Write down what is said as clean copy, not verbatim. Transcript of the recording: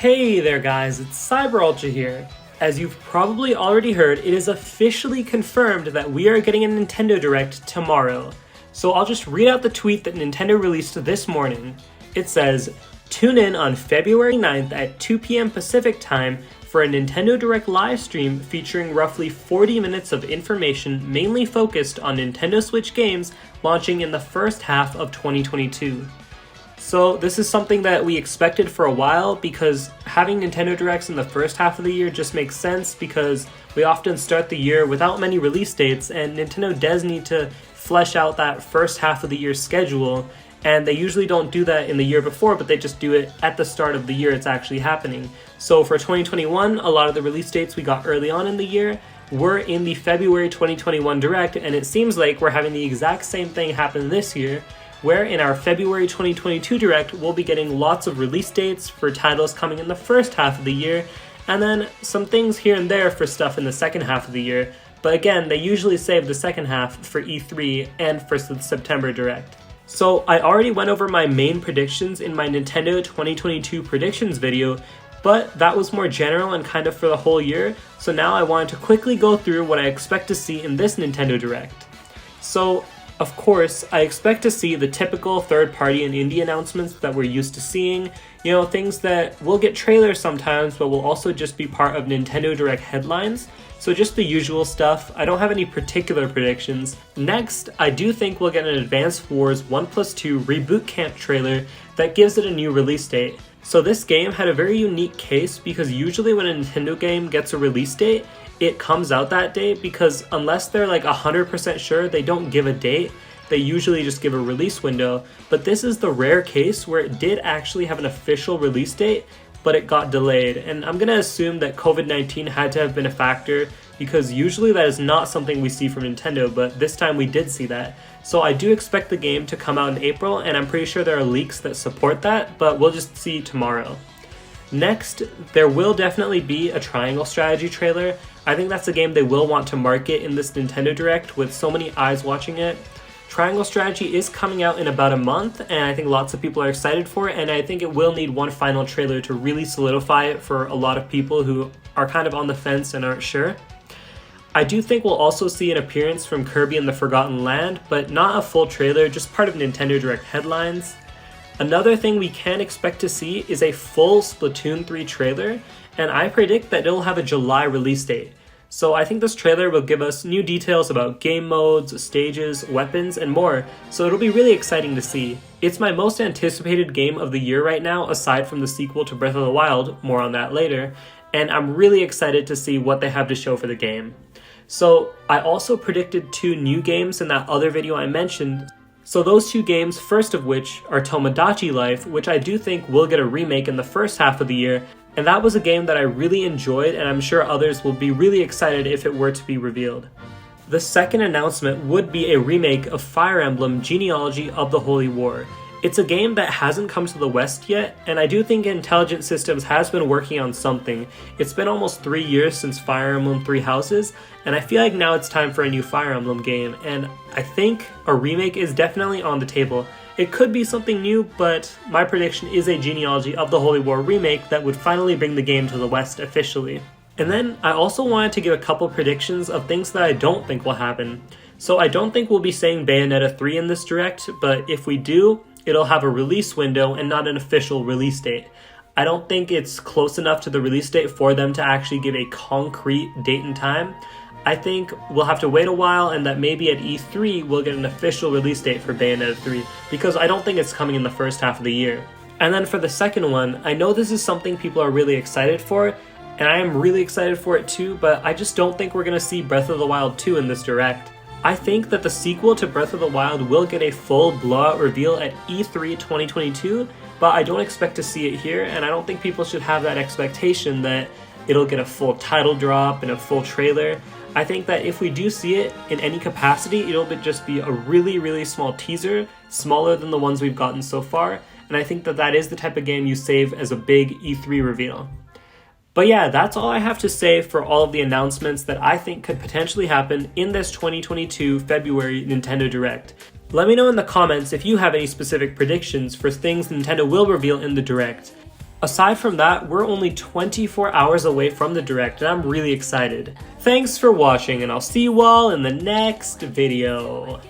Hey there guys, it's Cyber Ultra here. As you've probably already heard, it is officially confirmed that we are getting a Nintendo Direct tomorrow. So I'll just read out the tweet that Nintendo released this morning. It says, "Tune in on February 9th at 2 p.m. Pacific time for a Nintendo Direct live stream featuring roughly 40 minutes of information mainly focused on Nintendo Switch games launching in the first half of 2022. So this is something that we expected for a while because having Nintendo Directs in the first half of the year just makes sense because we often start the year without many release dates and Nintendo does need to flesh out that first half of the year schedule, and they usually don't do that in the year before, but they just do it at the start of the year it's actually happening. So for 2021, a lot of the release dates we got early on in the year were in the February 2021 Direct, and it seems like we're having the exact same thing happen this year, where in our February 2022 Direct, we'll be getting lots of release dates for titles coming in the first half of the year, and then some things here and there for stuff in the second half of the year. But again, they usually save the second half for E3 and for the September Direct. So I already went over my main predictions in my Nintendo 2022 predictions video, but that was more general and kind of for the whole year, so now I wanted to quickly go through what I expect to see in this Nintendo Direct. So, of course, I expect to see the typical third-party and indie announcements that we're used to seeing, things that will get trailers sometimes, but will also just be part of Nintendo Direct headlines. So just the usual stuff. I don't have any particular predictions. Next, I do think we'll get an Advance Wars 1+2 Reboot Camp trailer that gives it a new release date. So this game had a very unique case because usually when a Nintendo game gets a release date, it comes out that date because unless they're like 100% sure, they don't give a date. They usually just give a release window. But this is the rare case where it did actually have an official release date, but it got delayed. And I'm gonna assume that COVID-19 had to have been a factor because usually that is not something we see from Nintendo, but this time we did see that. So I do expect the game to come out in April, and I'm pretty sure there are leaks that support that, but we'll just see tomorrow. Next, there will definitely be a Triangle Strategy trailer. I think that's a game they will want to market in this Nintendo Direct with so many eyes watching it. Triangle Strategy is coming out in about a month, and I think lots of people are excited for it, and I think it will need one final trailer to really solidify it for a lot of people who are kind of on the fence and aren't sure. I do think we'll also see an appearance from Kirby and the Forgotten Land, but not a full trailer, just part of Nintendo Direct headlines. Another thing we can expect to see is a full Splatoon 3 trailer, and I predict that it'll have a July release date. So I think this trailer will give us new details about game modes, stages, weapons, and more, so it'll be really exciting to see. It's my most anticipated game of the year right now, aside from the sequel to Breath of the Wild, more on that later, and I'm really excited to see what they have to show for the game. So I also predicted 2 new games in that other video I mentioned. So those 2 games, first of which are Tomodachi Life, which I do think will get a remake in the first half of the year, and that was a game that I really enjoyed, and I'm sure others will be really excited if it were to be revealed. The second announcement would be a remake of Fire Emblem Genealogy of the Holy War. It's a game that hasn't come to the West yet, and I do think Intelligent Systems has been working on something. It's been almost 3 years since Fire Emblem Three Houses, and I feel like now it's time for a new Fire Emblem game, and I think a remake is definitely on the table. It could be something new, but my prediction is a Genealogy of the Holy War remake that would finally bring the game to the West officially. And then I also wanted to give a couple predictions of things that I don't think will happen. So I don't think we'll be saying Bayonetta 3 in this Direct, but if we do, it'll have a release window and not an official release date. I don't think it's close enough to the release date for them to actually give a concrete date and time. I think we'll have to wait a while and that maybe at E3 we'll get an official release date for Bayonetta 3 because I don't think it's coming in the first half of the year. And then for the second one, I know this is something people are really excited for, and I am really excited for it too, but I just don't think we're going to see Breath of the Wild 2 in this Direct. I think that the sequel to Breath of the Wild will get a full blowout reveal at E3 2022, but I don't expect to see it here, and I don't think people should have that expectation that it'll get a full title drop and a full trailer. I think that if we do see it in any capacity, it'll just be a really, really small teaser, smaller than the ones we've gotten so far, and I think that that is the type of game you save as a big E3 reveal. But yeah, that's all I have to say for all of the announcements that I think could potentially happen in this 2022 February Nintendo Direct. Let me know in the comments if you have any specific predictions for things Nintendo will reveal in the Direct. Aside from that, we're only 24 hours away from the Direct, and I'm really excited. Thanks for watching, and I'll see you all in the next video.